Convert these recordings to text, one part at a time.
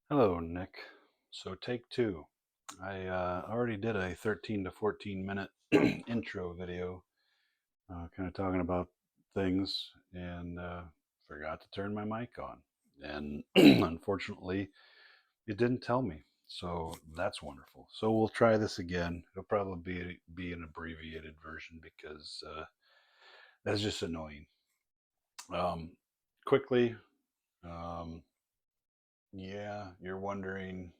Hello, Nick. So, take two. I already did a 13 to 14 minute intro video, kind of talking about things, and forgot to turn my mic on. And unfortunately, it didn't tell me. So, that's wonderful. So, we'll try this again. It'll probably be an abbreviated version because that's just annoying. Um, quickly, um, yeah, you're wondering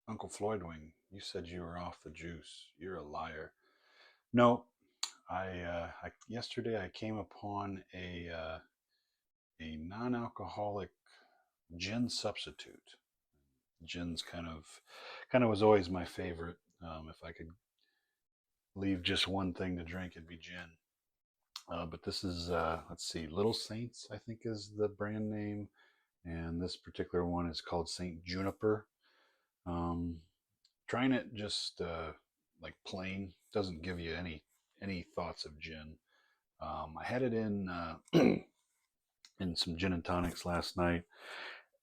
Uncle Floydwing, you said you were off the juice. You're a liar. No, yesterday I came upon a non-alcoholic gin substitute. Gin's kind of was always my favorite. If I could leave just one thing to drink, it'd be gin. But this is let's see, Little Saints, I think is the brand name, and this particular one is called Saint Juniper. Um, Trying it just like plain doesn't give you any thoughts of gin. I had it in in some gin and tonics last night,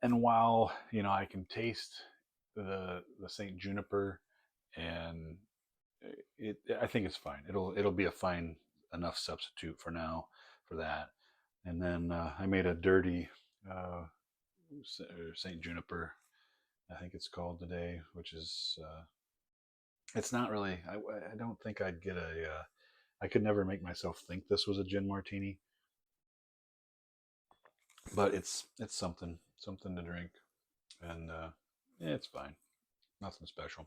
and while I can taste the Saint Juniper, and I think it's fine. It'll be a fine enough substitute for now for that. And then I made a dirty uh, Saint Juniper, I think it's called today, which is it's not really. I don't think I'd get a. I could never make myself think this was a gin martini, but it's something to drink, and yeah, it's fine. Nothing special.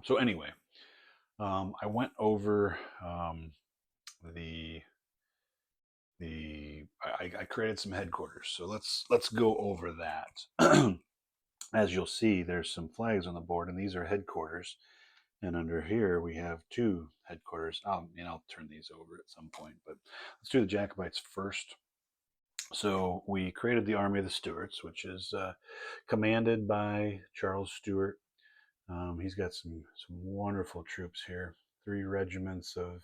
So anyway, I went over the I created some headquarters. So let's go over that. As you'll see, there's some flags on the board, and these are headquarters. And under here, we have two headquarters. I'll turn these over at some point, but let's do the Jacobites first. So we created the Army of the Stuarts, which is commanded by Charles Stuart. He's got some wonderful troops here. 3 regiments of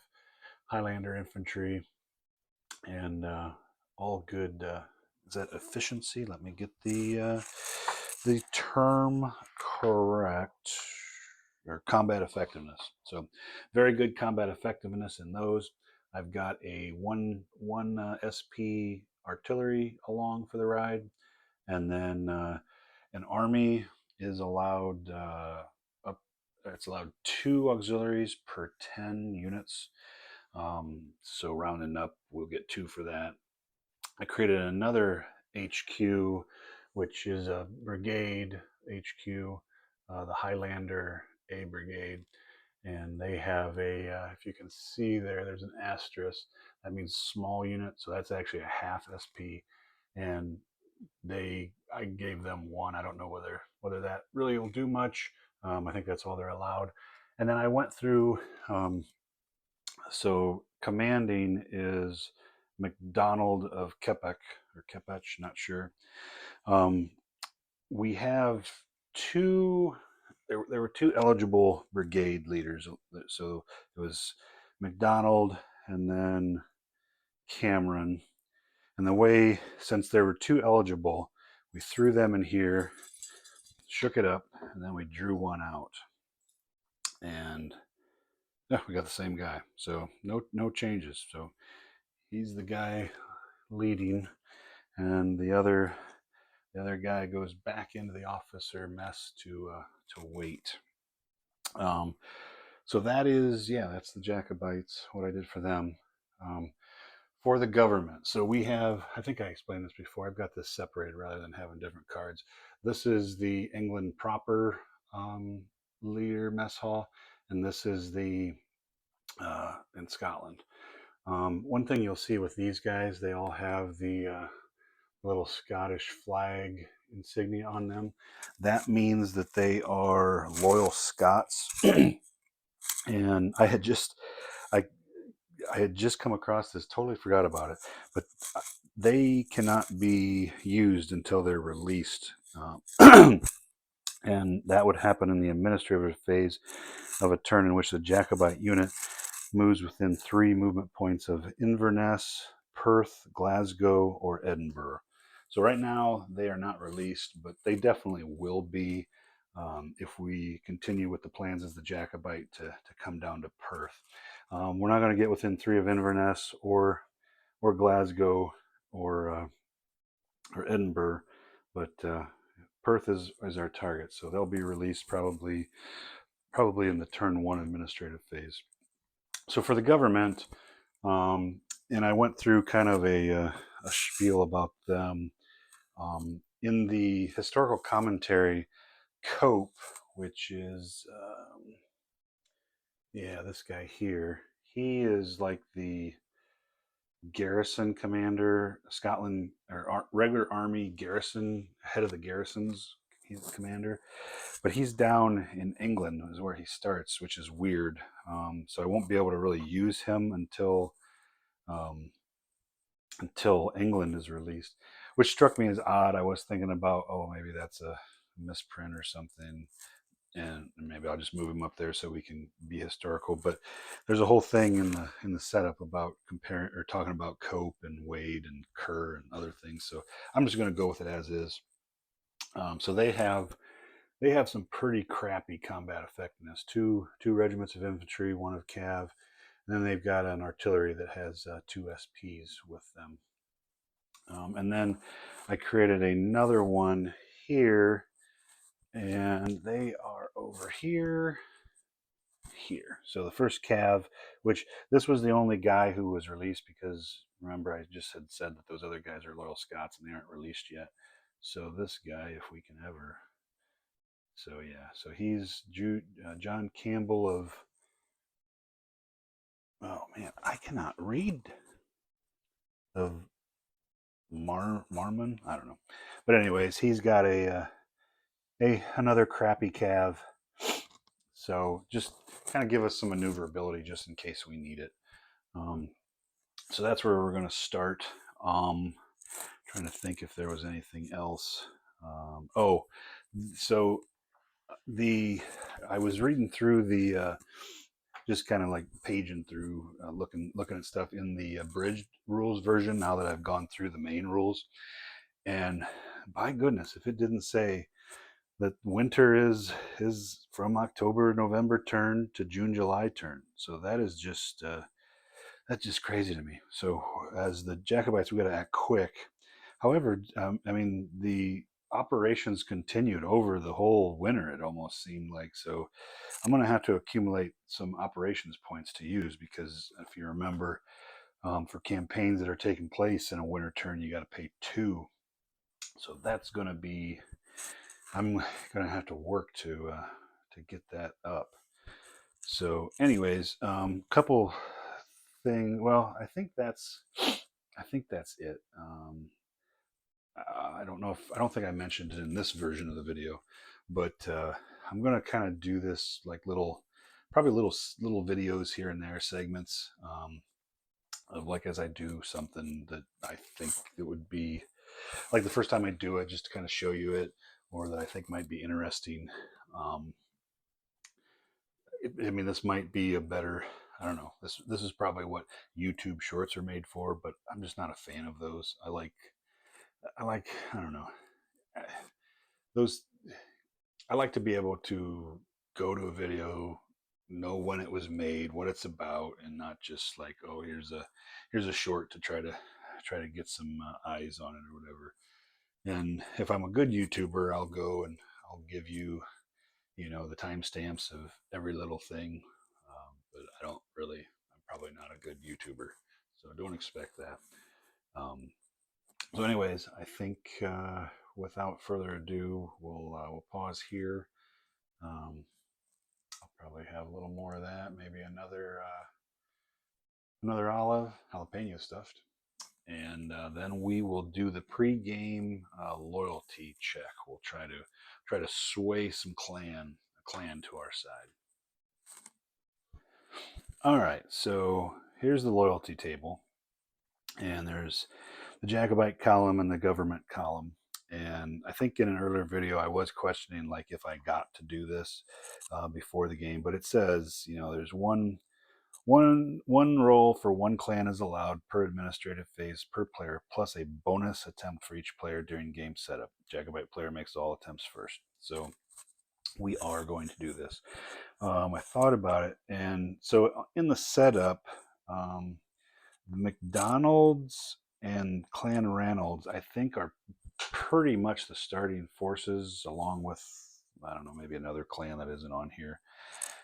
Highlander infantry, and all good. Is that efficiency? Let me get the term correct, or combat effectiveness. So very good combat effectiveness in those. I've got a one SP artillery along for the ride, and then an army is allowed up. It's allowed 2 auxiliaries per 10 units. So rounding up, we'll get 2 for that. I created another HQ, which is a brigade HQ, the Highlander A Brigade, and they have if you can see there's an asterisk. That means small unit, so that's actually a half SP, and I gave them 1. I don't know whether that really will do much. I think that's all they're allowed. And then I went through. So commanding is McDonald of Kepec or Kepech, not sure. Um, we have two. There were 2 eligible brigade leaders. So it was McDonald and then Cameron. And the way, since there were 2 eligible, we threw them in here, shook it up, and then we drew one out. And yeah, we got the same guy. So no changes. So he's the guy leading, and the other guy goes back into the officer mess to wait. Um, so that's the Jacobites. What I did for them. Um, for the government. So we have, I think I explained this before. I've got this separated rather than having different cards. This is the England proper leader mess hall, and this is the in Scotland. One thing you'll see with these guys, they all have the little Scottish flag insignia on them. That means that they are loyal Scots. And I I had just come across this, totally forgot about it, but they cannot be used until they're released. And that would happen in the administrative phase of a turn in which the Jacobite unit moves within 3 movement points of Inverness, Perth, Glasgow, or Edinburgh. So right now they are not released, but they definitely will be if we continue with the plans as the Jacobite to come down to Perth. We're not going to get within 3 of Inverness or Glasgow or Edinburgh, but Perth is our target. So they'll be released probably in the turn 1 administrative phase. So for the government, and I went through kind of a spiel about them. In the historical commentary, Cope, which is, this guy here, he is like the garrison commander, Scotland, or regular army garrison, head of the garrisons. He's the commander, but he's down in England is where he starts, which is weird. So I won't be able to really use him um, until England is released, which struck me as odd. I was thinking about, oh, maybe that's a misprint or something, and maybe I'll just move him up there so we can be historical. But there's a whole thing in the setup about comparing or talking about Cope and Wade and Kerr and other things. So I'm just going to go with it as is. So they have some pretty crappy combat effectiveness. Two regiments of infantry, one of cav, and then they've got an artillery that has 2 SPs with them. And then I created another one here, and they are over here. So the first cav, which this was the only guy who was released because remember I just had said that those other guys are loyal Scots and they aren't released yet. So this guy, if we can ever, so yeah, so he's John Campbell of. Oh man, I cannot read of Marmon. I don't know, but anyways, he's got a another crappy cav. So just kind of give us some maneuverability just in case we need it. So that's where we're going to start. Trying to think if there was anything else. So I was reading through the just kind of like paging through, looking at stuff in the abridged rules version. Now that I've gone through the main rules, and by goodness, if it didn't say that winter is from October November turn to June July turn, so that is just that's just crazy to me. So as the Jacobites, we got to act quick. However, I mean the operations continued over the whole winter. It almost seemed like so. I'm going to have to accumulate some operations points to use because if you remember, for campaigns that are taking place in a winter turn, you got to pay 2. So that's going to be. I'm going to have to work to get that up. So, anyways, couple thing. Well, I think that's it. I don't know if I don't think I mentioned it in this version of the video, but I'm gonna kind of do this like probably little videos here and there, segments of like as I do something that I think it would be like the first time I do it, just to kind of show you it, or that I think might be interesting. Um, I mean, this might be a better. I don't know. This is probably what YouTube Shorts are made for, but I'm just not a fan of those. I don't know those. I like to be able to go to a video, know when it was made, what it's about, and not just like, oh, here's a short to try to get some eyes on it or whatever. And if I'm a good YouTuber, I'll go and I'll give you, the timestamps of every little thing. But I don't really. I'm probably not a good YouTuber, so don't expect that. Um, so, anyways, I think without further ado, we'll pause here. I'll probably have a little more of that, maybe another olive, jalapeno stuffed, and then we will do the pre-game loyalty check. We'll try to sway some a clan to our side. All right, so here's the loyalty table, and there's the Jacobite column and the government column. And I think in an earlier video I was questioning like if I got to do this before the game, but it says there's one One roll for one clan is allowed per administrative phase per player, plus a bonus attempt for each player during game setup. Jacobite player makes all attempts first. So we are going to do this. I thought about it, and so in the setup, the McDonald's and Clan Reynolds, I think, are pretty much the starting forces, along with, I don't know, maybe another clan that isn't on here.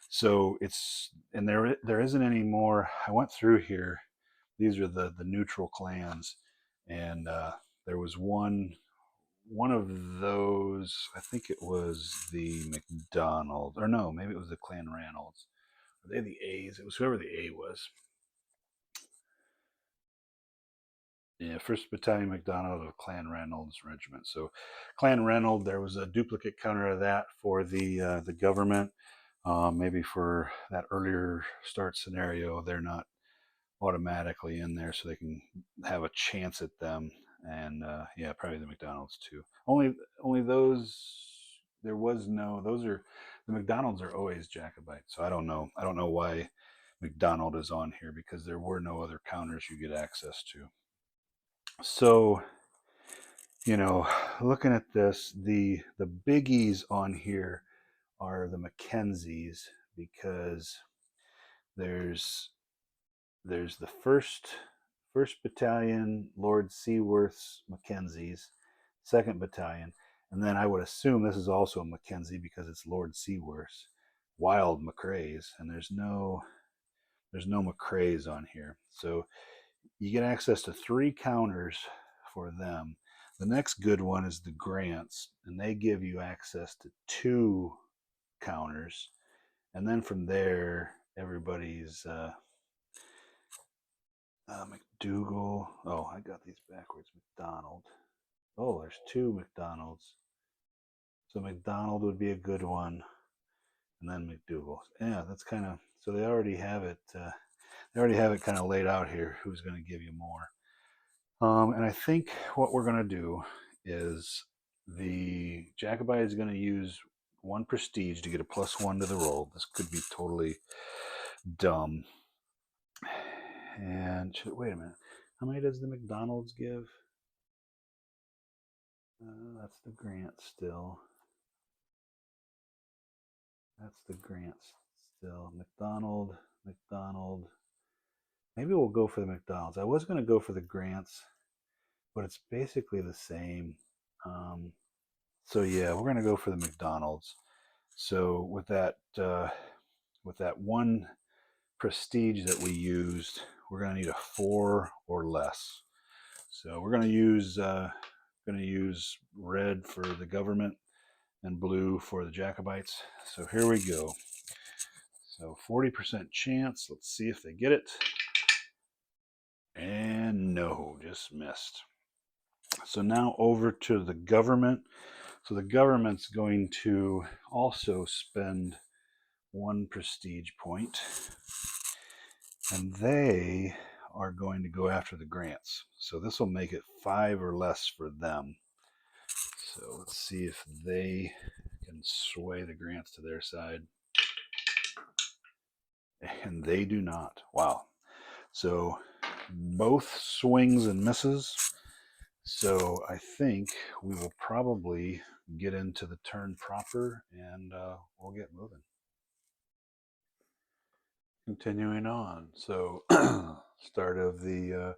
So it's, and there isn't any more. I went through here. These are the neutral clans, and there was one of those. I think it was the McDonald, or no, maybe it was the Clan Reynolds. Are they the A's? It was whoever the A was. Yeah, First Battalion McDonald of Clan Reynolds Regiment. So, Clan Reynolds, there was a duplicate counter of that for the government. Maybe for that earlier start scenario, they're not automatically in there, so they can have a chance at them. And yeah, probably the McDonald's too. Only those. There was no. Those are the McDonald's are always Jacobite. So I don't know. I don't know why McDonald is on here because there were no other counters you get access to. So, looking at this, the biggies on here are the Mackenzies, because there's the first battalion, Lord Seaworth's Mackenzies, second battalion, and then I would assume this is also a Mackenzie because it's Lord Seaworth's Wild McCrae's, and there's no McCrae's on here. So you get access to 3 counters for them. The next good one is the Grants, and they give you access to 2 counters. And then from there, everybody's McDougal. Oh, I got these backwards. McDonald. Oh, there's 2 McDonald's. So McDonald would be a good one, and then McDougal. Yeah, that's kind of, so they already have it. They already have it kind of laid out here. Who's going to give you more? And I think what we're going to do is the Jacobite is going to use 1 prestige to get a +1 to the roll. This could be totally dumb. And wait a minute. How many does the McDonald's give? That's the Grant still. That's the Grant still. McDonald. Maybe we'll go for the McDonald's. I was going to go for the Grants, but it's basically the same. So yeah, we're going to go for the McDonald's. So with that 1 prestige that we used, we're going to need a 4 or less. So we're going to use red for the government and blue for the Jacobites. So here we go. So 40% chance. Let's see if they get it. And no, just missed. So now over to the government. So the government's going to also spend 1 prestige point, and they are going to go after the Grants. So this will make it 5 or less for them. So let's see if they can sway the Grants to their side. And they do not. Wow. So both swings and misses. So I think we will probably get into the turn proper, and we'll get moving. Continuing on. So start of the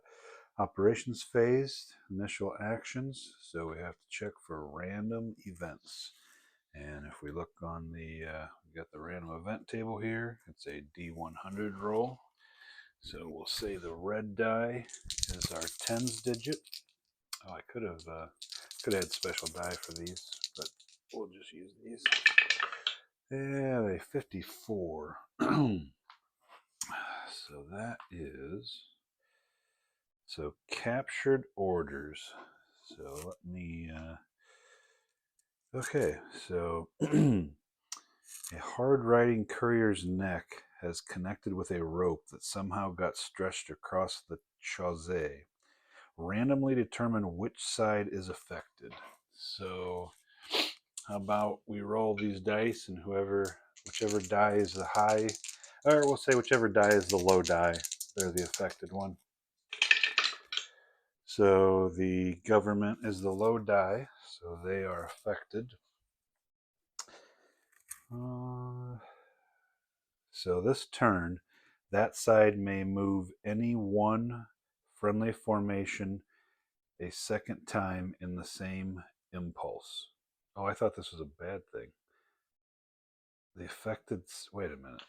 operations phase, initial actions. So we have to check for random events. And if we look on we got the random event table here. It's a D100 roll. So we'll say the red die is our tens digit. Oh, I could have had special die for these, but we'll just use these. Yeah, a 54. So that is, so captured orders. So let me, okay, so a hard riding courier's neck has connected with a rope that somehow got stretched across the chaussee. Randomly determine which side is affected. So how about we roll these dice, and whichever die is the high or we'll say whichever die is the low die, they're the affected one. So the government is the low die, so they are affected. So this turn, that side may move any one friendly formation a second time in the same impulse. Oh, I thought this was a bad thing. The affected. Wait a minute.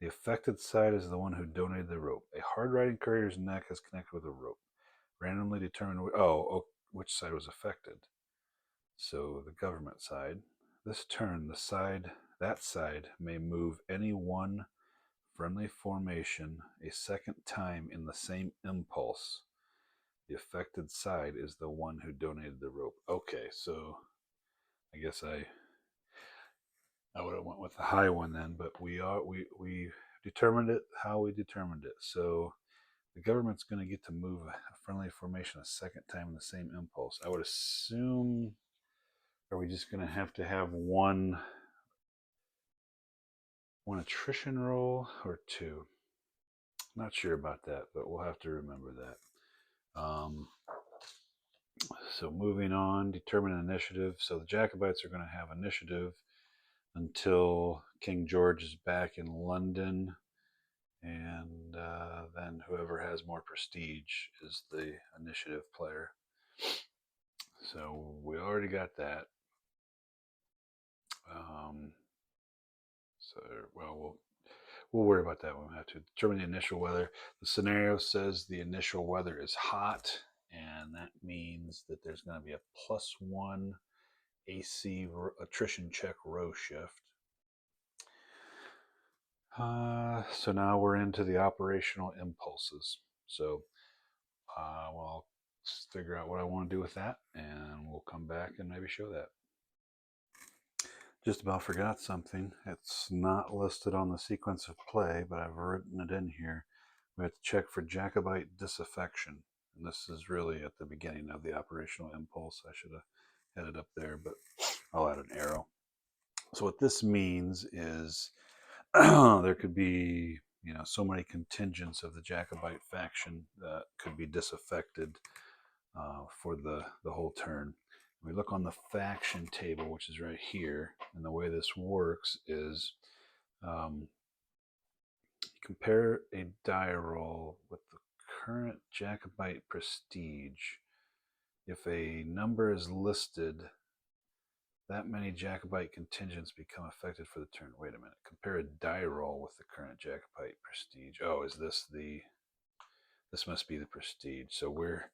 The affected side is the one who donated the rope. A hard riding courier's neck is connected with a rope. Randomly determined. Which side was affected? So the government side. This turn, that side may move any one friendly formation a second time in the same impulse. The affected side is the one who donated the rope. Okay, so I guess I would have went with the high one then, but we determined it how we determined it. So the government's going to get to move a friendly formation a second time in the same impulse. I would assume, are we just going to have one attrition roll or two? Not sure about that, but we'll have to remember that. So moving on, determine initiative. So the Jacobites are going to have initiative until King George is back in London, and then whoever has more prestige is the initiative player. So we already got that. We'll worry about that when we have to determine the initial weather. The scenario says the initial weather is hot, and that means that there's going to be a +1 AC attrition check row shift. So now we're into the operational impulses. So I'll figure out what I want to do with that, and we'll come back and maybe show that. Just about forgot something. It's not listed on the sequence of play, but I've written it in here. We have to check for Jacobite disaffection. And this is really at the beginning of the operational impulse. I should have had it up there, but I'll add an arrow. So what this means is there could be, so many contingents of the Jacobite faction that could be disaffected for the whole turn. We look on the faction table, which is right here, and the way this works is compare a die roll with the current Jacobite prestige. If a number is listed, that many Jacobite contingents become affected for the turn. Wait a minute. Compare a die roll with the current Jacobite prestige. Oh, is this this must be the prestige. So we're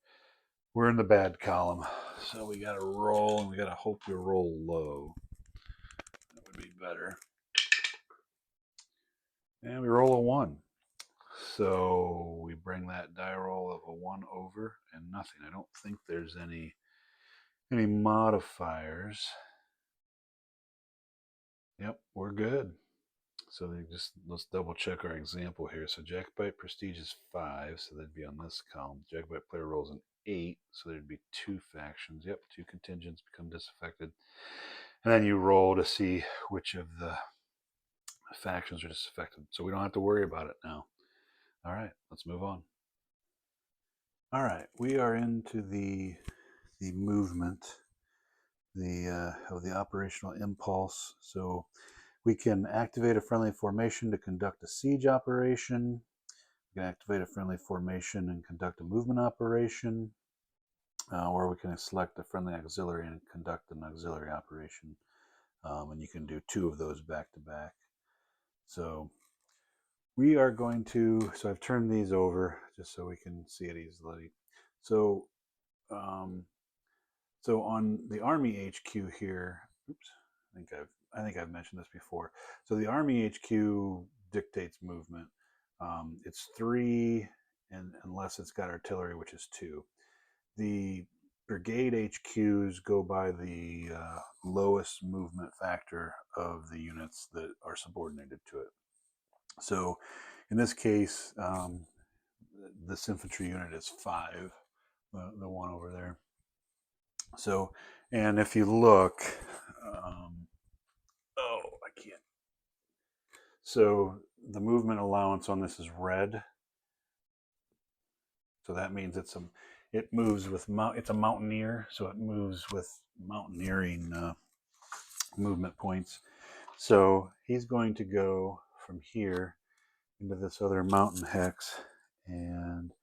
in the bad column. So we got to roll, and we got to hope we roll low. That would be better. And we roll a 1. So we bring that die roll of a 1 over and nothing. I don't think there's any modifiers. Yep, we're good. So let's double check our example here. So Jacobite prestige is 5, so that'd be on this column. Jacobite player rolls an 8, so there'd be 2 factions. Yep, 2 contingents become disaffected. And then you roll to see which of the factions are disaffected. So we don't have to worry about it now. All right, let's move on. All right, we are into the movement of the operational impulse. So we can activate a friendly formation to conduct a siege operation. We can activate a friendly formation and conduct a movement operation, or we can select a friendly auxiliary and conduct an auxiliary operation. And you can do 2 of those back to back. So we are going to, so I've turned these over just so we can see it easily. So, so on the Army HQ here, oops, I think I've mentioned this before. So the Army HQ dictates movement. It's 3, and unless it's got artillery, which is 2. The brigade HQs go by the lowest movement factor of the units that are subordinated to it. So in this case, this infantry unit is 5, the one over there. So, and if you look, I can't. So the movement allowance on this is red. So that means it moves with it's a mountaineer, so it moves with mountaineering movement points. So he's going to go from here into this other mountain hex, and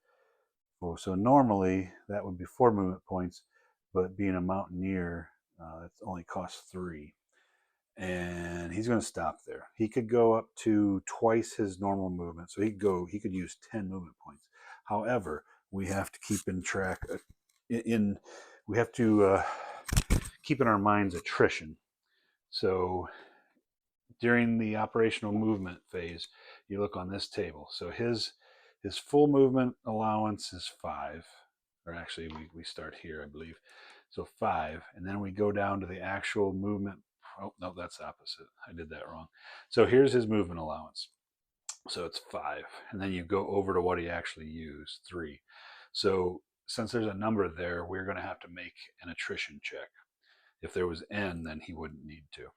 so normally that would be 4 movement points, but being a mountaineer, it only costs 3. And he's going to stop there. He could go up to twice his normal movement, so he could use 10 movement points. However, we have to keep in track we have to keep in our minds attrition. So during the operational movement phase, you look on this table. So his full movement allowance is 5, or actually we start here, I believe. So 5, and then we go down to the actual movement. Oh no, that's opposite. I did that wrong. So here's his movement allowance. So it's 5, and then you go over to what he actually used, 3. So since there's a number there, we're going to have to make an attrition check. If there was n, then he wouldn't need to.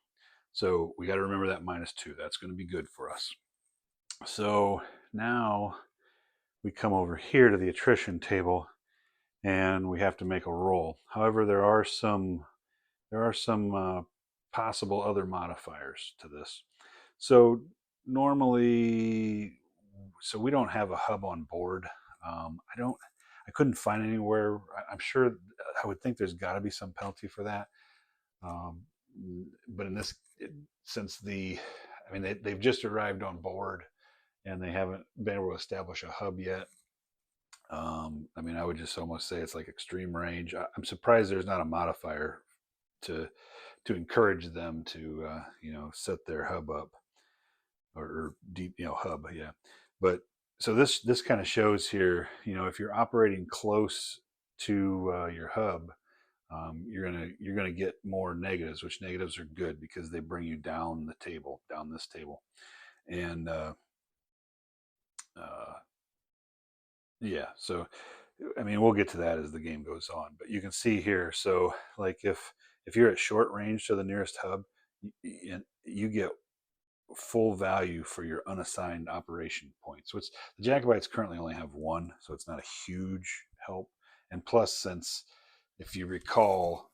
So we got to remember that -2. That's going to be good for us. So now we come over here to the attrition table, and we have to make a roll. However, there are some possible other modifiers to this. So normally, so we don't have a hub on board. I couldn't find anywhere. I'm sure, I would think there's got to be some penalty for that. Um, but in this, since they've just arrived on board and they haven't been able to establish a hub yet. I would just almost say it's like extreme range. I'm surprised there's not a modifier to encourage them to set their hub up, or deep hub, yeah. But so this kind of shows here, if you're operating close to your hub, you're gonna get more negatives, which negatives are good because they bring you down this table, and uh, yeah. So we'll get to that as the game goes on, but you can see here. So like if you're at short range to the nearest hub, you get full value for your unassigned operation points, which the Jacobites currently only have 1, so it's not a huge help. And plus, since if you recall,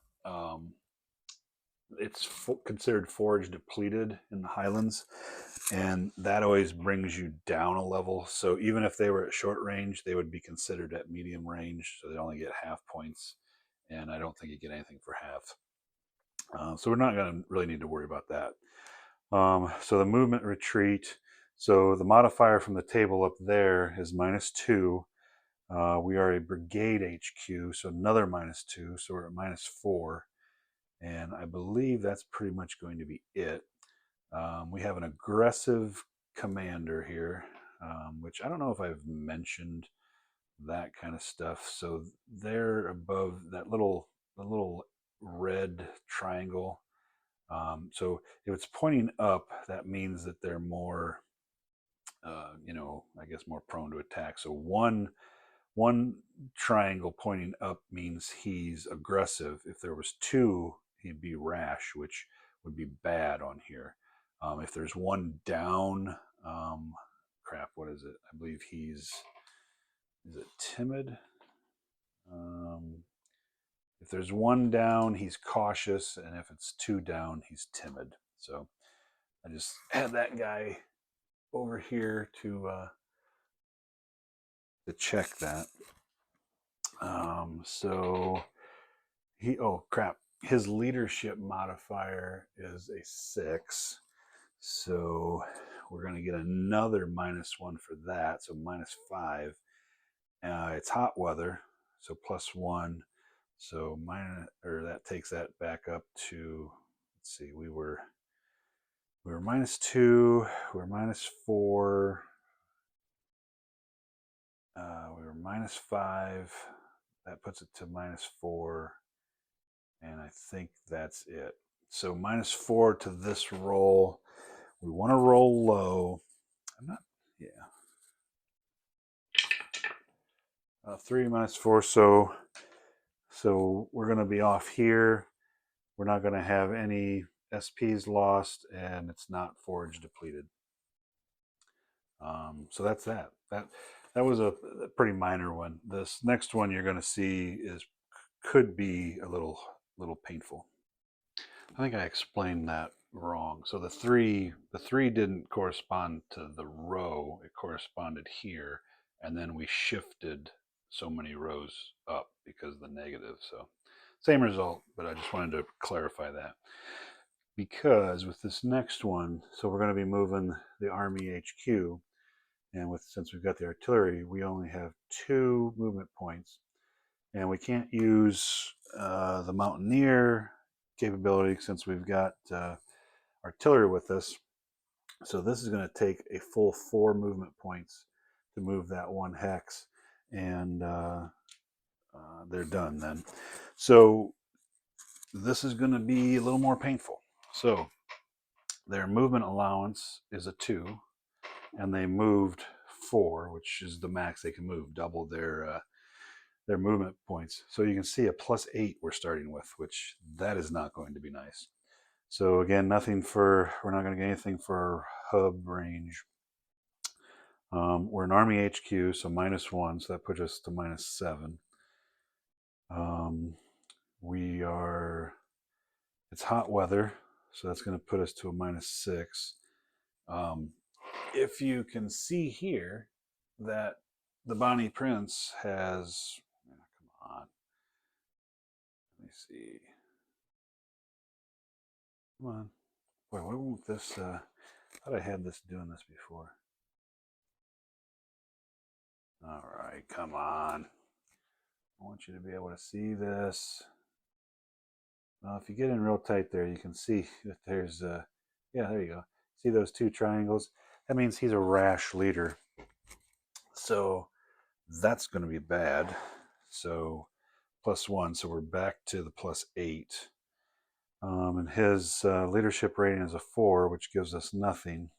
it's considered forage depleted in the Highlands, and that always brings you down a level. So even if they were at short range, they would be considered at medium range, so they only get half points, and I don't think you get anything for half. So we're not going to really need to worry about that. So the movement retreat. So the modifier from the table up there is -2. We are a brigade HQ, so another -2. So we're at -4. And I believe that's pretty much going to be it. We have an aggressive commander here, which I don't know if I've mentioned that kind of stuff. So they're above that the little red triangle. So if it's pointing up, that means that they're more, I guess more prone to attack. So one triangle pointing up means he's aggressive. If there was 2, he'd be rash, which would be bad on here. If there's 1 down, what is it? I believe is it timid? If there's 1 down, he's cautious, and if it's 2 down, he's timid. So I just had that guy over here to check that. So his leadership modifier is a 6, so we're going to get another -1 for that, so -5. It's hot weather, so +1. So that takes that back up to, let's see, we were -2, we were -4, we were -5. That puts it to -4, and I think that's it. So -4 to this roll. We want to roll low. I'm not, yeah. 3 -4. So we're going to be off here. We're not going to have any SPs lost, and it's not forage depleted. So that's that. That was a pretty minor one. This next one you're going to see is could be a little painful. I think I explained that wrong. So the three didn't correspond to the row. It corresponded here, and then we shifted so many rows up because of the negative. So same result, but I just wanted to clarify that because with this next one, so we're going to be moving the Army HQ, and since we've got the artillery, we only have 2 movement points, and we can't use the Mountaineer capability since we've got artillery with us. So this is going to take a full 4 movement points to move that 1 hex, and they're done then. So this is going to be a little more painful. So their movement allowance is a 2, and they moved 4, which is the max they can move, double their movement points. So you can see a +8 we're starting with, which that is not going to be nice. So again, we're not going to get anything for hub range. We're an Army HQ, so -1, so that puts us to -7. It's hot weather, so that's going to put us to a -6. If you can see here that the Bonnie Prince has, come on, let me see. Come on. Boy, why won't this, I thought I had this doing this before. All right, come on. I want you to be able to see this. Well, if you get in real tight there, you can see that there's, yeah, there you go. See those 2 triangles? That means he's a rash leader. So that's going to be bad. So +1, so we're back to the +8. And his leadership rating is a 4, which gives us nothing.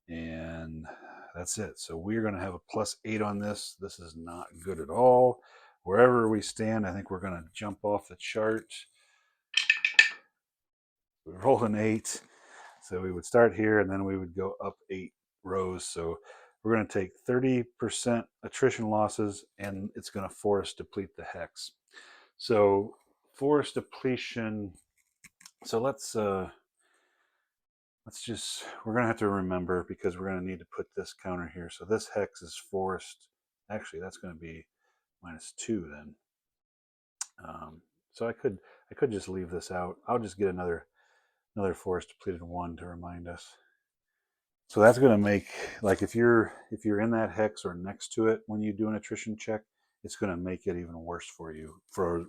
And that's it. So we're going to have a +8 on this. This is not good at all. Wherever we stand, I think we're going to jump off the chart. We rolled an 8. So we would start here and then we would go up 8 rows. So we're going to take 30% attrition losses, and it's going to force deplete the hex. So force depletion. So we're going to have to remember, because we're going to need to put this counter here. So this hex is forced. Actually, that's going to be -2 then. So I could just leave this out. I'll just get another force depleted 1 to remind us. So that's going to make, like, if you're in that hex or next to it when you do an attrition check, it's going to make it even worse for you for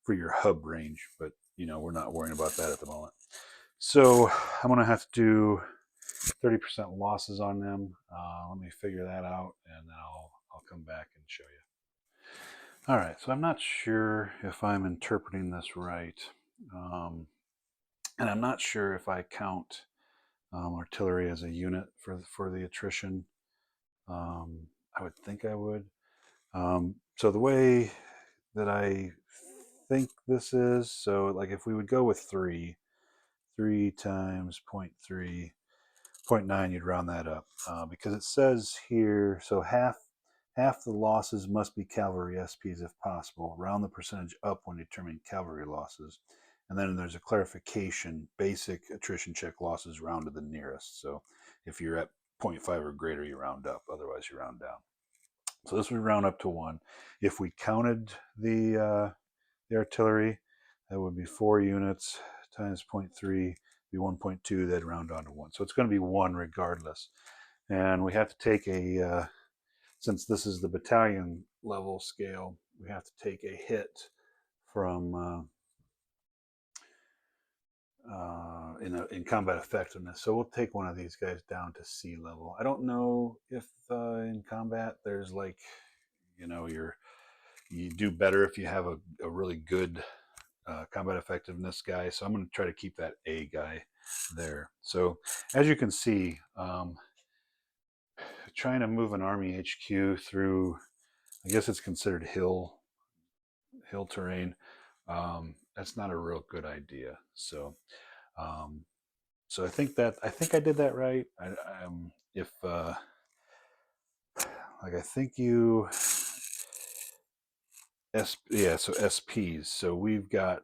your hub range. But we're not worrying about that at the moment. So I'm going to have to do 30% losses on them. Let me figure that out, and then I'll come back and show you. All right, so I'm not sure if I'm interpreting this right, and I'm not sure if I count artillery as a unit for the attrition. I would think I would. So the way that I think this is, so like if we would go with 3 times 0.3, 0.9, you'd round that up, because it says here, so half the losses must be cavalry SPs if possible. Round the percentage up when determining cavalry losses. And then there's a clarification: basic attrition check losses round to the nearest. So if you're at 0.5 or greater, you round up. Otherwise, you round down. So this would round up to 1. If we counted the artillery, that would be 4 units times 0.3, be 1.2. They'd round down to 1. So it's going to be 1 regardless. And we have to take since this is the battalion level scale, we have to take a hit from in combat effectiveness. So we'll take one of these guys down to C level. I don't know if in combat there's like, you do better if you have a really good combat effectiveness guy. So I'm going to try to keep that A guy there. So as you can see, trying to move an Army HQ through, I guess it's considered hill terrain. That's not a real good idea. So So I think I did that right. If like I think you so SPs. So we've got,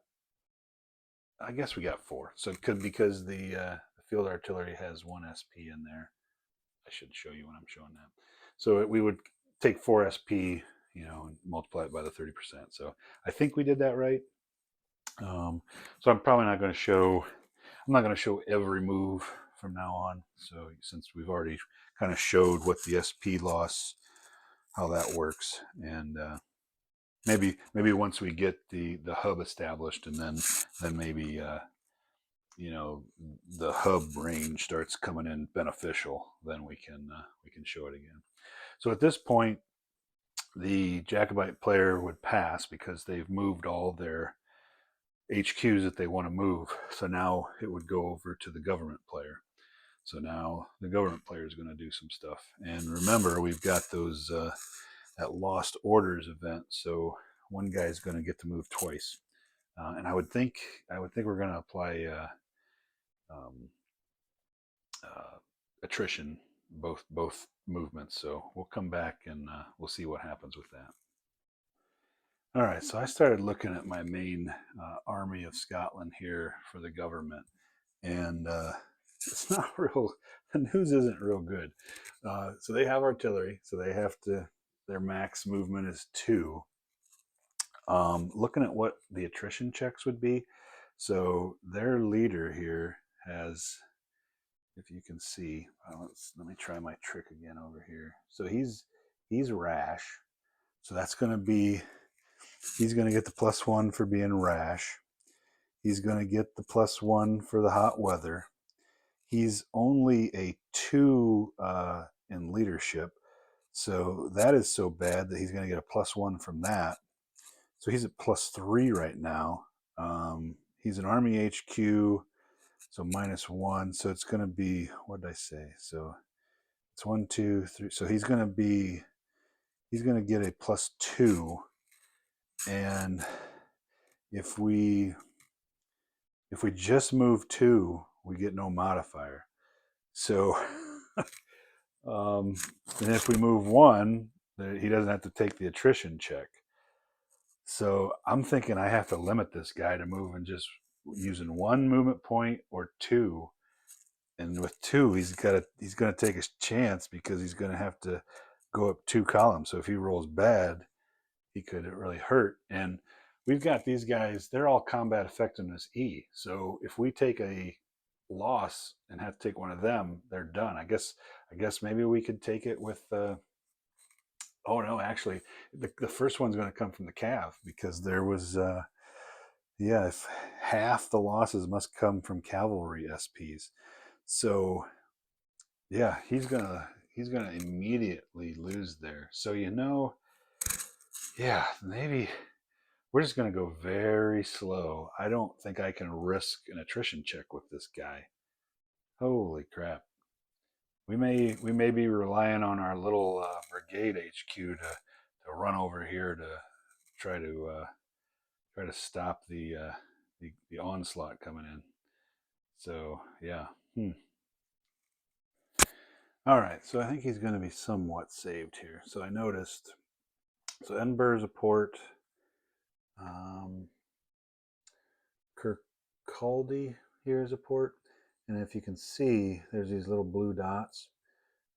I guess we got four. So it could, because the field artillery has one SP in there. I should show you when I'm showing that. So we would take 4 SP, and multiply it by the 30%. So I think we did that right. So I'm probably not going to show. I'm not going to show every move from now on. So since we've already kind of showed what the SP loss, how that works, and maybe once we get the hub established, and then maybe the hub range starts coming in beneficial, then we can show it again. So at this point, the Jacobite player would pass because they've moved all their HQs that they want to move. So now it would go over to the government player. So now the government player is going to do some stuff. And remember, we've got those that lost orders event. So one guy is going to get to move twice. And I would think we're going to apply um, uh, attrition both movements. So we'll come back and we'll see what happens with that. All right, so I started looking at my main army of Scotland here for the government, and it's not real. The news isn't real good. So they have artillery, so they have to. Their max movement is 2. Looking at what the attrition checks would be, so their leader here has, if you can see, let me try my trick again over here. So he's rash, so that's going to be, he's going to get the +1 for being rash. He's going to get the +1 for the hot weather. He's only a 2 in leadership, so that is so bad that he's going to get a +1 from that. So he's at +3 right now. He's an Army HQ, so -1. So it's going to be, what did I say? So it's 1, 2, 3. So he's going to get a +2, and if we just move 2, we get no modifier. So and if we move 1, he doesn't have to take the attrition check. So I'm thinking I have to limit this guy to moving just using 1 movement point or 2. And with 2, he's going to take a chance because he's going to have to go up 2 columns. So if he rolls bad, he could really hurt. And we've got these guys, they're all combat effectiveness E. So if we take a loss and have to take one of them, they're done. I guess maybe we could take it with oh no, actually the first one's going to come from the Cav, because there was if half the losses must come from cavalry SPs. So yeah, he's gonna immediately lose there. So yeah, maybe we're just gonna go very slow. I don't think I can risk an attrition check with this guy. Holy crap! We may be relying on our little brigade HQ to run over here to try to stop the onslaught coming in. So yeah. All right. So I think he's going to be somewhat saved here. So I noticed. So Edinburgh's a port. Um, Kirkcaldy here is a port, and if you can see, there's these little blue dots.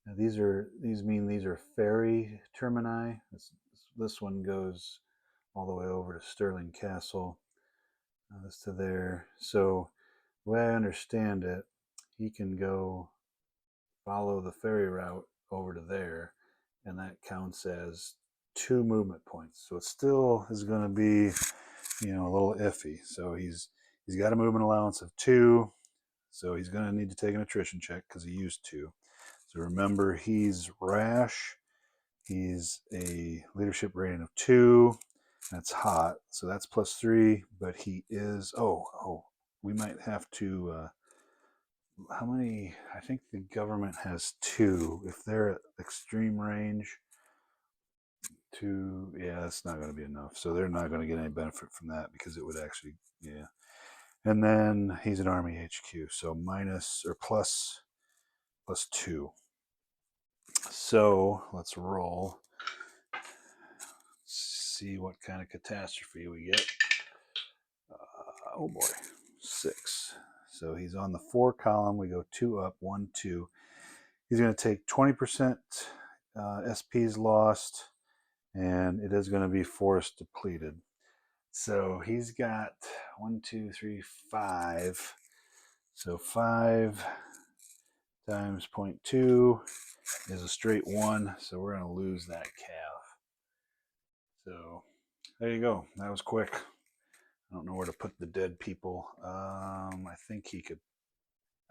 Now these mean these are ferry termini. This one goes all the way over to Stirling Castle. This to there. So the way I understand it, he can go follow the ferry route over to there, and that counts as 2 movement points. So it still is going to be, a little iffy. So he's got a movement allowance of 2, so he's going to need to take an attrition check because he used 2. So remember, he's rash. He's a leadership rating of 2. That's hot, so that's +3. But he is we might have to. How many? I think the government has 2. If they're at extreme range, 2. Yeah, that's not going to be enough. So they're not going to get any benefit from that because it would actually, yeah. And then he's an Army HQ, so minus or plus 2. So let's roll. See what kind of catastrophe we get. Oh boy, 6. So he's on the 4 column. We go 2 up, 1, 2. He's going to take 20% SPs lost, and it is going to be force depleted. So he's got 1, 2, 3, 5. So 5 times 0.2 is a straight 1. So we're going to lose that cav. So there you go. That was quick. I don't know where to put the dead people. I think he could.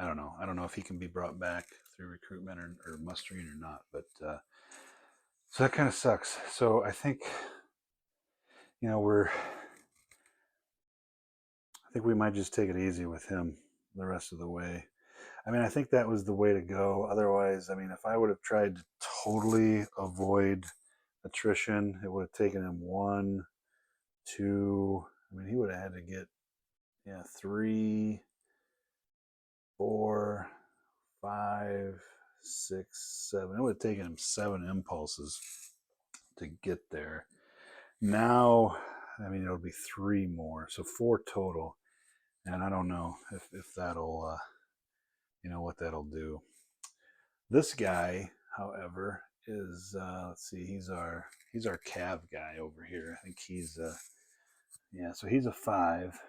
I don't know. I don't know if he can be brought back through recruitment or mustering or not. But so that kind of sucks. So I think I think we might just take it easy with him the rest of the way. I mean, I think that was the way to go. Otherwise, I mean, if I would have tried to totally avoid attrition, it would have taken him 1, 2. I mean, he would have had to get 3, 4, 5, 6, 7. It would have taken him 7 impulses to get there. Now, I mean, it'll be 3 more, so 4 total. And I don't know if that'll, what that'll do. This guy, however, is let's see, he's our cav guy over here. I think he's so he's a 5.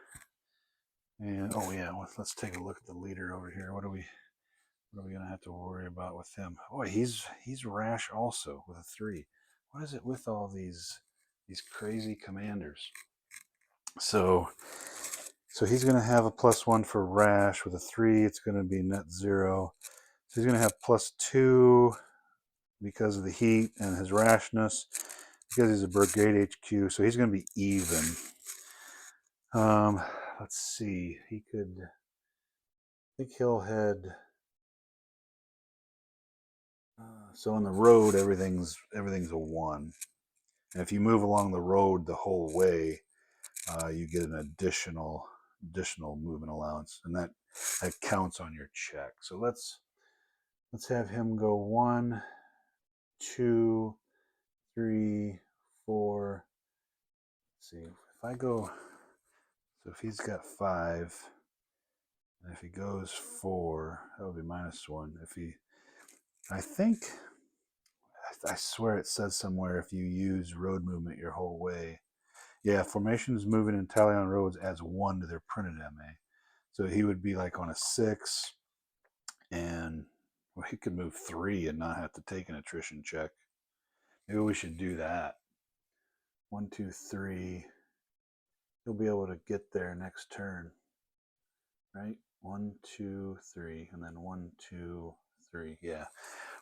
And oh yeah, let's take a look at the leader over here. What are we gonna have to worry about with him? Boy, he's rash also with a 3. What is it with all these crazy commanders? So he's gonna have a +1 for rash with a 3. It's gonna be net 0. So he's gonna have +2 because of the heat and his rashness, because he's a brigade HQ. So he's gonna be even. Let's see. He could. I think he'll head. So on the road, everything's a 1. And if you move along the road the whole way, you get an additional movement allowance, and that counts on your check. So let's have him go 1, 2, 3, 4. Let's see if I go. So if he's got 5, and if he goes 4, that would be -1. If he, I think, I swear it says somewhere if you use road movement your whole way. Yeah, formations moving entirely on roads adds 1 to their printed MA. So he would be like on a 6, and he could move 3 and not have to take an attrition check. Maybe we should do that. 1, 2, 3. He'll be able to get there next turn, right? 1, 2, 3, and then 1, 2, 3. Yeah,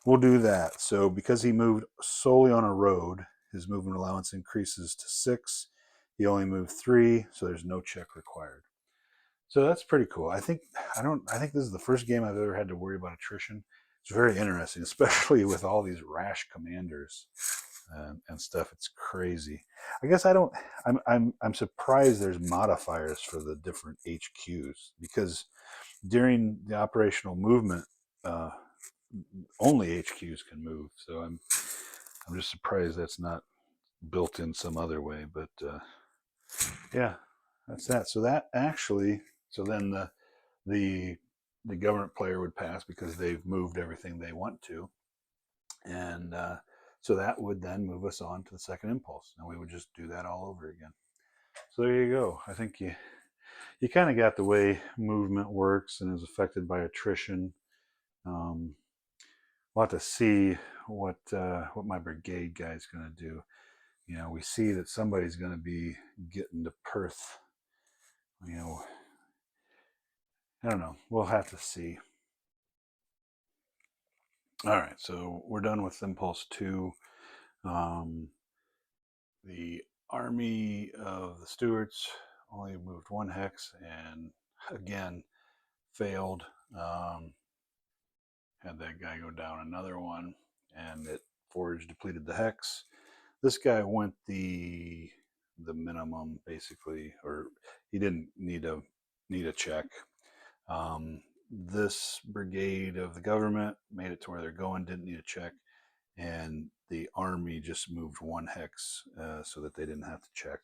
we'll do that. So because he moved solely on a road, his movement allowance increases to 6. He only moved 3, so there's no check required. So that's pretty cool. I think this is the first game I've ever had to worry about attrition. It's very interesting, especially with all these rash commanders and stuff. It's crazy. I guess I'm surprised there's modifiers for the different HQs, because during the operational movement, only HQs can move. So I'm just surprised that's not built in some other way. But yeah, that's that. So that actually, so then the government player would pass because they've moved everything they want to, and so that would then move us on to the second impulse, and we would just do that all over again. So there you go. I think you kind of got the way movement works and is affected by attrition. We'll have to see what my brigade guy is going to do. We see that somebody's going to be getting to Perth. I don't know. We'll have to see. All right, so we're done with Impulse 2. The Army of the Stuarts only moved 1 hex and again failed. Had that guy go down another one, and it forage depleted the hex. This guy went the minimum basically, or he didn't need a need a check. This brigade of the government made it to where they're going, didn't need a check, and the army just moved one hex so that they didn't have to check,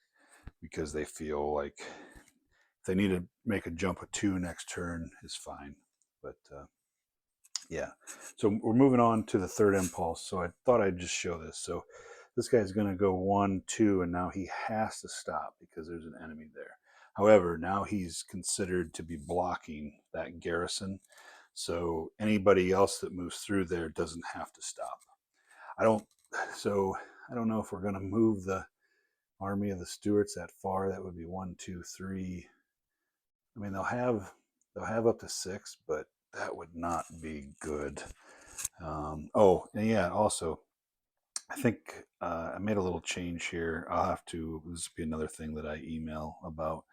because they feel like if they need to make a jump of 2 next turn is fine. But yeah, so we're moving on to the third impulse. So I thought I'd just show this. So this guy's going to go 1, 2, and now he has to stop because there's an enemy there. However, now he's considered to be blocking that garrison. So anybody else that moves through there doesn't have to stop. I don't. So I don't know if we're going to move the army of the Stuarts that far. That would be 1, 2, 3. I mean, they'll have up to 6, but that would not be good. Oh, and yeah, also, I think I made a little change here. I'll have to. This will be another thing that I email about.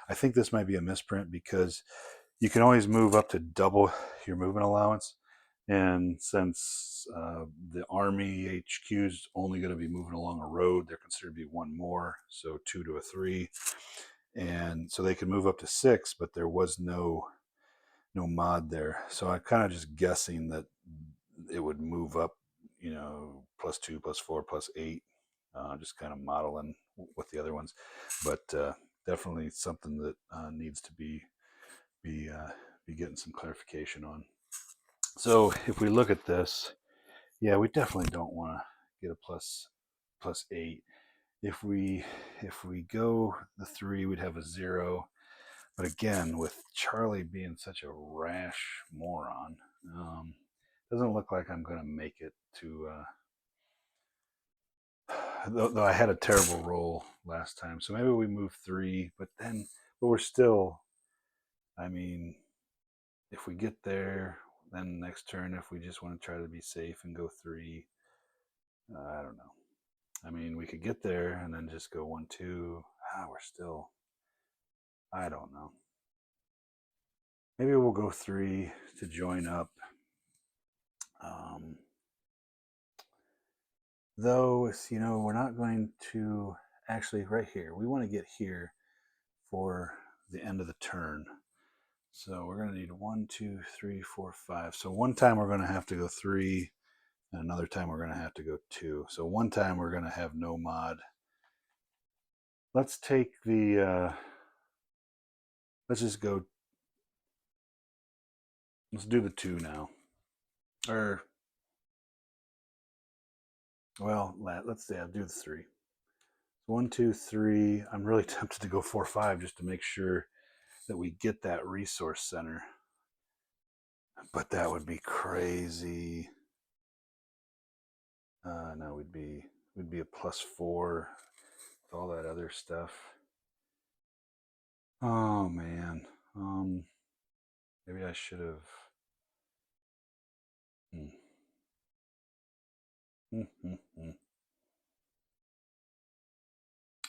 I think this might be a misprint because you can always move up to double your movement allowance. And since the Army HQ is only going to be moving along a road, they're considered to be one more, so 2 to a 3. And so they can move up to 6, but there was no mod there. So I'm kind of just guessing that it would move up, +2, +4, +8, just kind of modeling with the other ones. But definitely something that needs to be getting some clarification on. So if we look at this, yeah, we definitely don't want to get a +8. If we go the 3, we'd have a 0. But again, with Charlie being such a rash moron, doesn't look like I'm going to make it to. Though I had a terrible roll last time, so maybe we move 3. But we're still. I mean, if we get there, then next turn, if we just want to try to be safe and go 3, I don't know. I mean, we could get there and then just go 1, 2. We're still. I don't know. Maybe we'll go 3 to join up. Though, we're not going to actually right here. We want to get here for the end of the turn. So we're going to need 1, 2, 3, 4, 5. So one time we're going to have to go 3, and another time we're going to have to go 2. So one time we're going to have no mod. Let's take the. Let's just go. Let's do the 2 now. Or, well, let's do the 3. 1, 2, 3. I'm really tempted to go 4, 5 just to make sure that we get that resource center. But that would be crazy. No, we'd be a +4 with all that other stuff. Oh man. Maybe I should have.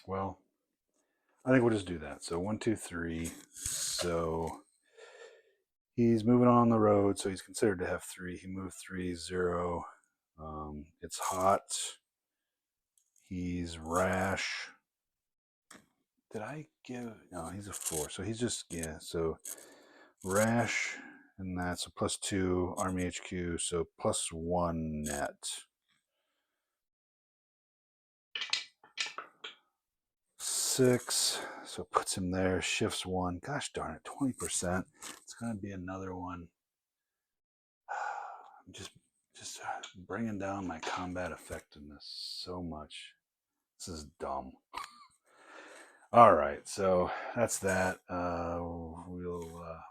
Well, I think we'll just do that. So 1, 2, 3. So he's moving on the road, so he's considered to have 3. He moved 3, 0. It's hot. He's rash. Did I give? No, he's a 4. So he's just, yeah. So rash, and that's a +2 Army HQ. So +1 net. 6. So it puts him there. Shifts 1. Gosh darn it, 20%. It's going to be another one. I'm just bringing down my combat effectiveness so much. This is dumb. All right, so that's that. We'll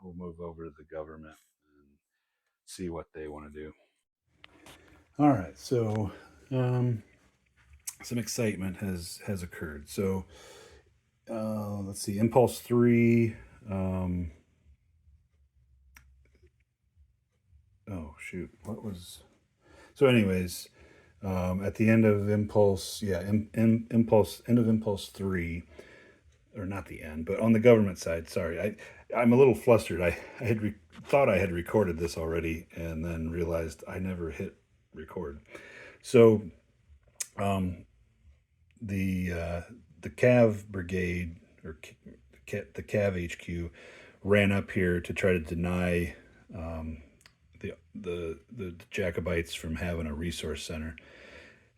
move over to the government and see what they want to do. All right, so some excitement has occurred. So let's see, Impulse 3. Oh shoot, what was? So, anyways, at the end of Impulse, yeah, Impulse, end of Impulse 3. Or not the end, but on the government side. Sorry, I'm a little flustered. I had thought I had recorded this already, and then realized I never hit record. So, the Cav Brigade, or the Cav HQ, ran up here to try to deny the Jacobites from having a resource center.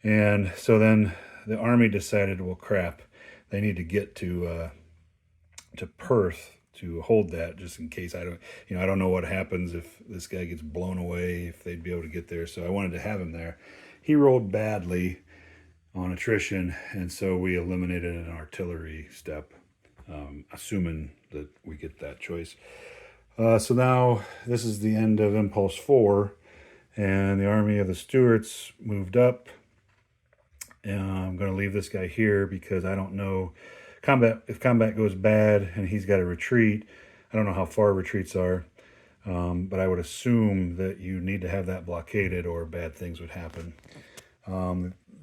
And so then the army decided, well, crap, they need to get to Perth to hold that, just in case. I don't know what happens if this guy gets blown away, if they'd be able to get there. So I wanted to have him there. He rolled badly on attrition, and so we eliminated an artillery step, assuming that we get that choice. So now this is the end of Impulse 4, and the army of the Stuarts moved up. And I'm going to leave this guy here because I don't know if combat goes bad and he's got to retreat. I don't know how far retreats are, but I would assume that you need to have that blockaded or bad things would happen.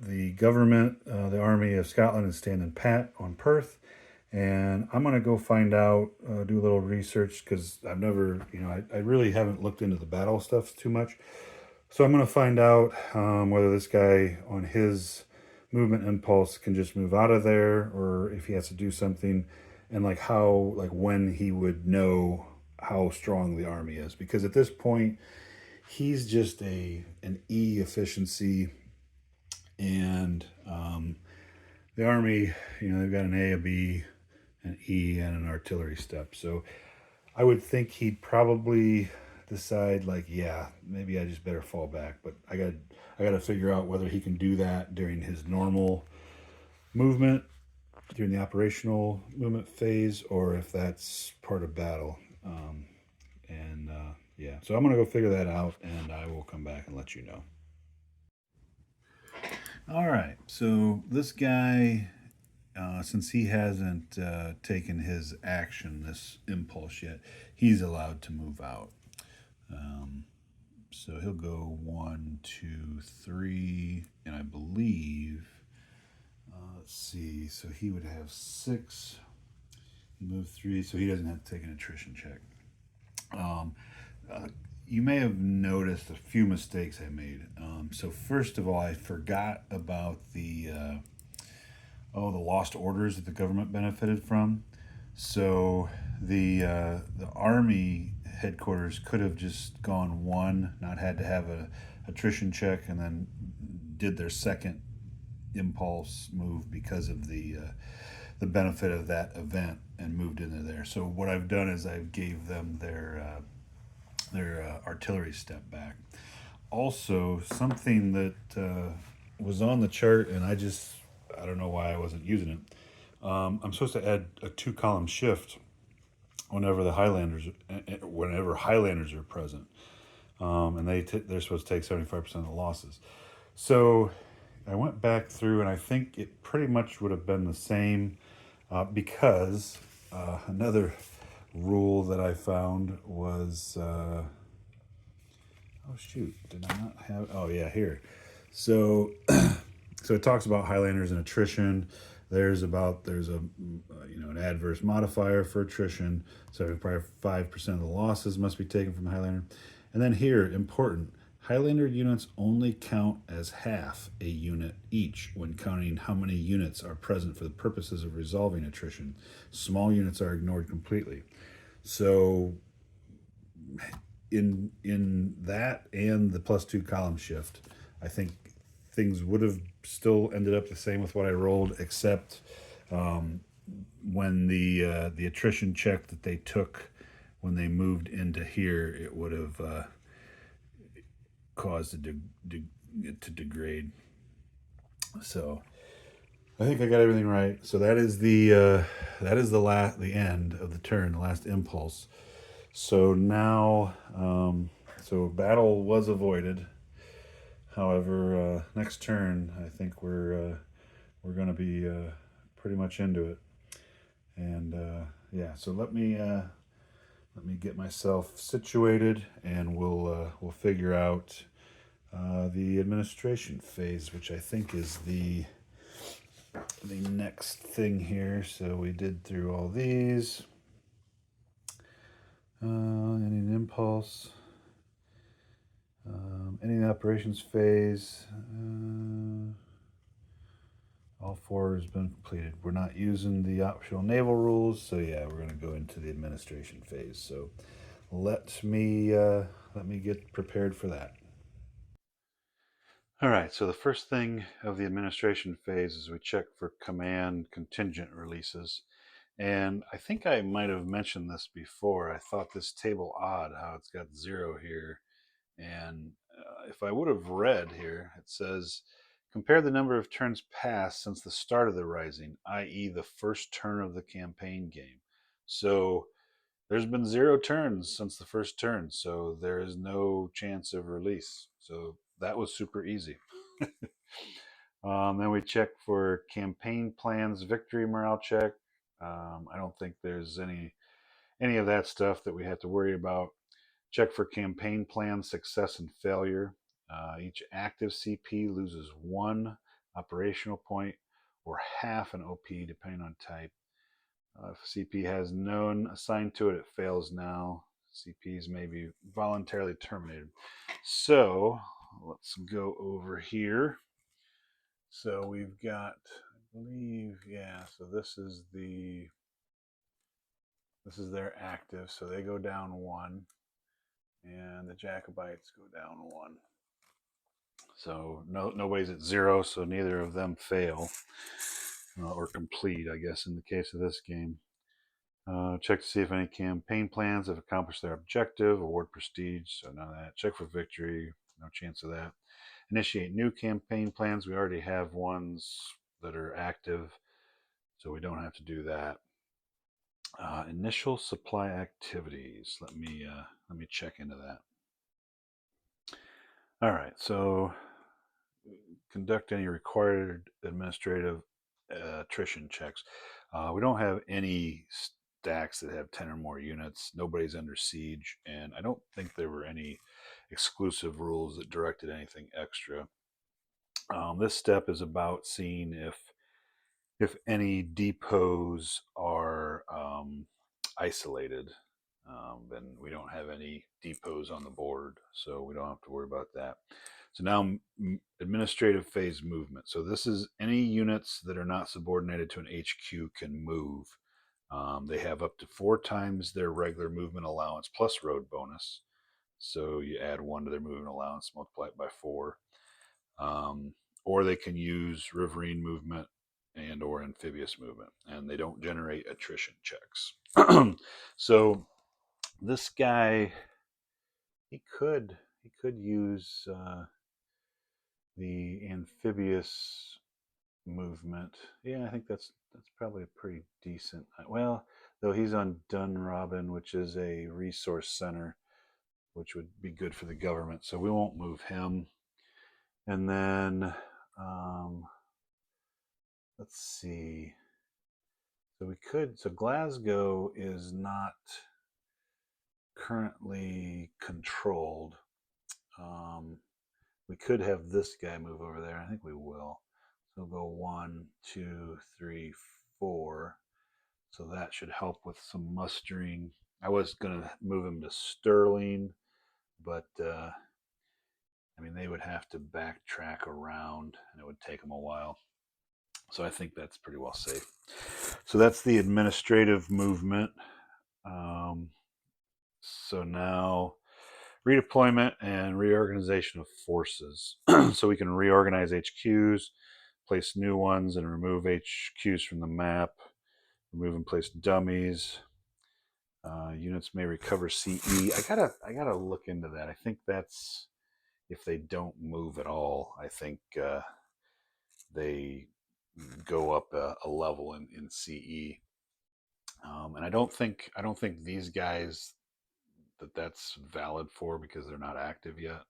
The government, the Army of Scotland, is standing pat on Perth, and I'm going to go find out, do a little research, because I've never, I really haven't looked into the battle stuff too much. So I'm going to find out whether this guy on his movement impulse can just move out of there, or if he has to do something, and when he would know how strong the army is. Because at this point, he's just an E efficiency, and the army, they've got an A, a B, an E, and an artillery step. So I would think he'd probably decide, yeah, maybe I just better fall back. But I got to figure out whether he can do that during his normal movement, during the operational movement phase, or if that's part of battle. So I'm going to go figure that out, and I will come back and let you know. All right, so this guy, since he hasn't taken his action, this impulse yet, he's allowed to move out. So he'll go 1, 2, 3, and I believe, let's see, so he would have 6, move 3, so he doesn't have to take an attrition check. You may have noticed a few mistakes I made. So first of all, I forgot about the lost orders that the government benefited from. So the army headquarters could have just gone 1, not had to have a attrition check, and then did their second impulse move because of the benefit of that event and moved into there. So what I've done is I gave them their artillery step back. Also, something that was on the chart, and I don't know why I wasn't using it. I'm supposed to add a 2-column shift whenever Highlanders are present, and they're supposed to take 75% of the losses. So I went back through, and I think it pretty much would have been the same, because another rule that I found was did I not have? Oh yeah, here. So so it talks about Highlanders and attrition. There's an adverse modifier for attrition. So probably 5% of the losses must be taken from Highlander. And then here, important, Highlander units only count as half a unit each when counting how many units are present for the purposes of resolving attrition. Small units are ignored completely. So in that and the +2 column shift, I think things would have still ended up the same with what I rolled, except when the attrition check that they took when they moved into here, it would have caused it to degrade. So I think I got everything right. So that is the end of the turn, the last impulse. So now, so battle was avoided. However, next turn, I think we're going to be pretty much into it. And so let me get myself situated, and we'll figure out the administration phase, which I think is the next thing here. So we did through all these. Any impulse, any operations phase. All 4 has been completed. We're not using the optional naval rules, so yeah, we're going to go into the administration phase. So let me get prepared for that. All right, so the first thing of the administration phase is we check for command contingent releases. And I think I might have mentioned this before. I thought this table odd how it's got 0 here. And if I would have read here, it says compare the number of turns passed since the start of the rising, i.e., the first turn of the campaign game. So there's been 0 turns since the first turn, so there is no chance of release. So that was super easy. Then we check for campaign plans, victory morale check. I don't think there's any of that stuff that we have to worry about. Check for campaign plan success and failure. Each active CP loses 1 operational point or half an OP depending on type. If CP has none assigned to it, it fails now. CPs may be voluntarily terminated. So let's go over here. So we've got, I believe, yeah. So this is their active. So they go down 1, and the Jacobites go down 1. So nobody's at 0. So neither of them fail or complete, I guess, in the case of this game. Check to see if any campaign plans have accomplished their objective. Award prestige, so none of that. Check for victory, no chance of that. Initiate new campaign plans. We already have ones that are active, so we don't have to do that. Initial supply activities. Let me check into that. All right, so conduct any required administrative attrition checks. We don't have any stacks that have 10 or more units. Nobody's under siege, and I don't think there were any exclusive rules that directed anything extra. This step is about seeing if any depots are isolated. Then we don't have any depots on the board, so we don't have to worry about that. So now administrative phase movement. So this is any units that are not subordinated to an HQ can move. They have up to 4 times their regular movement allowance plus road bonus. So you add 1 to their movement allowance, multiply it by 4. Or they can use riverine movement and or amphibious movement, and they don't generate attrition checks. So this guy, he could use the amphibious movement. Yeah, I think that's probably a pretty decent. Well, though he's on Dunrobin, which is a resource center, which would be good for the government. So we won't move him. And then let's see. So we could. So Glasgow is not currently controlled. We could have this guy move over there. I think we will. So we'll go 1, 2, 3, 4. So that should help with some mustering. I was going to move him to Sterling, but I mean, they would have to backtrack around and it would take them a while. So I think that's pretty well safe. So that's the administrative movement. So now redeployment and reorganization of forces. So we can reorganize HQs, place new ones, and remove HQs from the map. Remove and place dummies. Units may recover CE. I gotta look into that. I think that's if they don't move at all. I think they go up a level in CE. And I don't think these guys that's valid for because they're not active yet.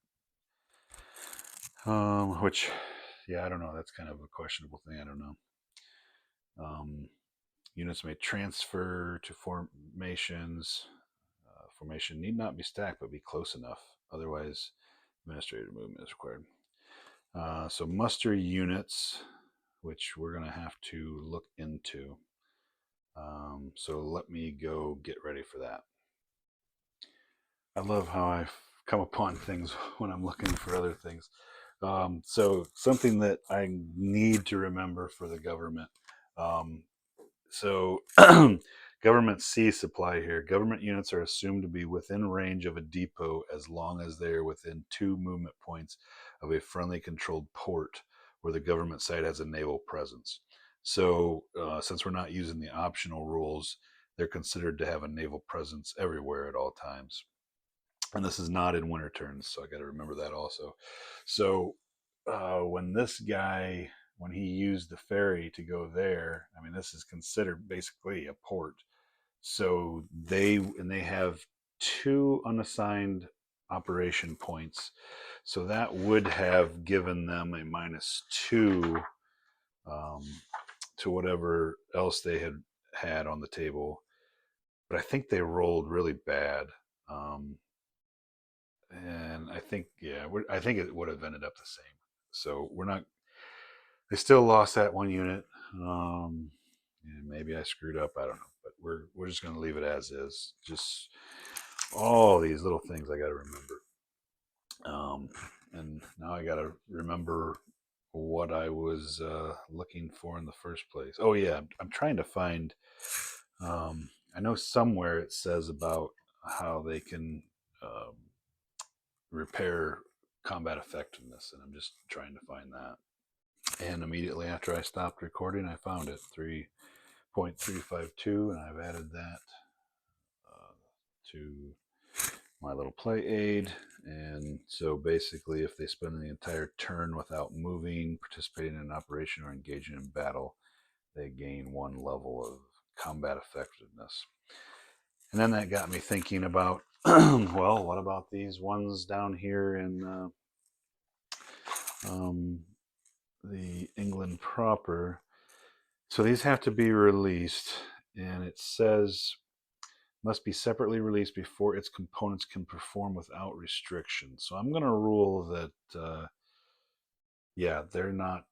Which, yeah, I don't know. That's kind of a questionable thing. I don't know. Units may transfer to formations. Formation need not be stacked, but be close enough. Otherwise, administrative movement is required. So muster units, which we're going to have to look into. So let me go get ready for that. I love how I come upon things when I'm looking for other things. So something that I need to remember for the government. Um, so government C supply here. Government units are assumed to be within range of a depot as long as they are within 2 movement points of a friendly controlled port where the government site has a naval presence. So since we're not using the optional rules, they're considered to have a naval presence everywhere at all times. And this is not in winter turns, so I got to remember that also. So when this guy, when he used the ferry to go there, I mean, this is considered basically a port. So they have 2 unassigned operation points. So that would have given them a -2 um, to whatever else they had on the table. But I think they rolled really bad. And I think, yeah, I think it would have ended up the same. So we're not. They still lost that 1 unit. And maybe I screwed up. I don't know, but we're just going to leave it as is. Just all these little things I got to remember. And now I got to remember what I was looking for in the first place. Oh yeah, I'm trying to find. I know somewhere it says about how they can repair combat effectiveness, and I'm just trying to find that. And immediately after I stopped recording, I found it 3.352, and I've added that to my little play aid. And so basically, if they spend the entire turn without moving, participating in an operation, or engaging in battle, they gain 1 level of combat effectiveness. And then that got me thinking about, well, what about these ones down here in the England proper? So these have to be released, and it says must be separately released before its components can perform without restriction. So I'm going to rule that, yeah, they're not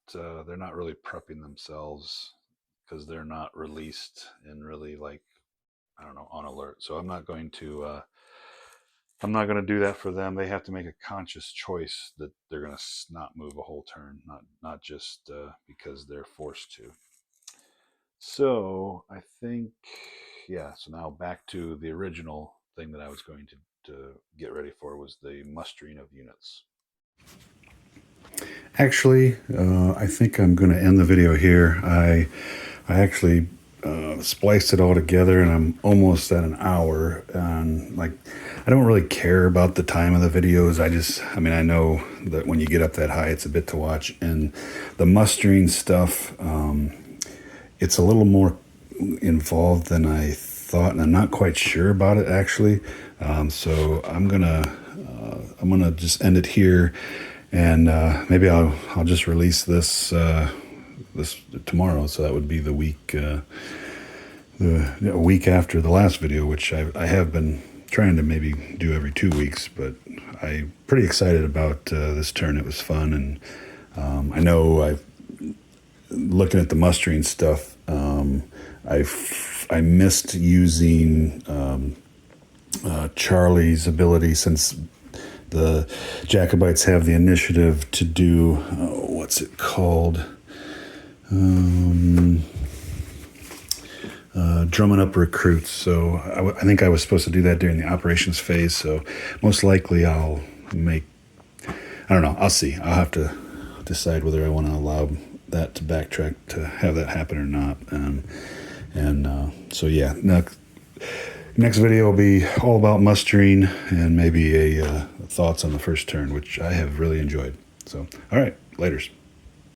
really prepping themselves because they're not released and really, like, I don't know, on alert. So I'm not going to do that for them. They have to make a conscious choice that they're going to not move a whole turn, not just because they're forced to. So I think, yeah, so now back to the original thing that I was going to get ready for was the mustering of units. Actually, I think I'm going to end the video here. I actually spliced it all together, and I'm almost at an hour. And like, I don't really care about the time of the videos. I mean, I know that when you get up that high, it's a bit to watch. And the mustering stuff, it's a little more involved than I thought, and I'm not quite sure about it actually. So I'm gonna just end it here, and maybe I'll just release this this tomorrow. So that would be the week a week after the last video, which I have been trying to maybe do every 2 weeks. But I'm pretty excited about this turn. It was fun, and I know I've looking at the mustering stuff. I missed using Charlie's ability, since the Jacobites have the initiative to do what's it called? Drumming up recruits. So I think I was supposed to do that during the operations phase. So most likely I don't know. I'll see. I'll have to decide whether I want to allow that to backtrack to have that happen or not. So yeah, next video will be all about mustering and maybe a thoughts on the first turn, which I have really enjoyed. So, all right, laters.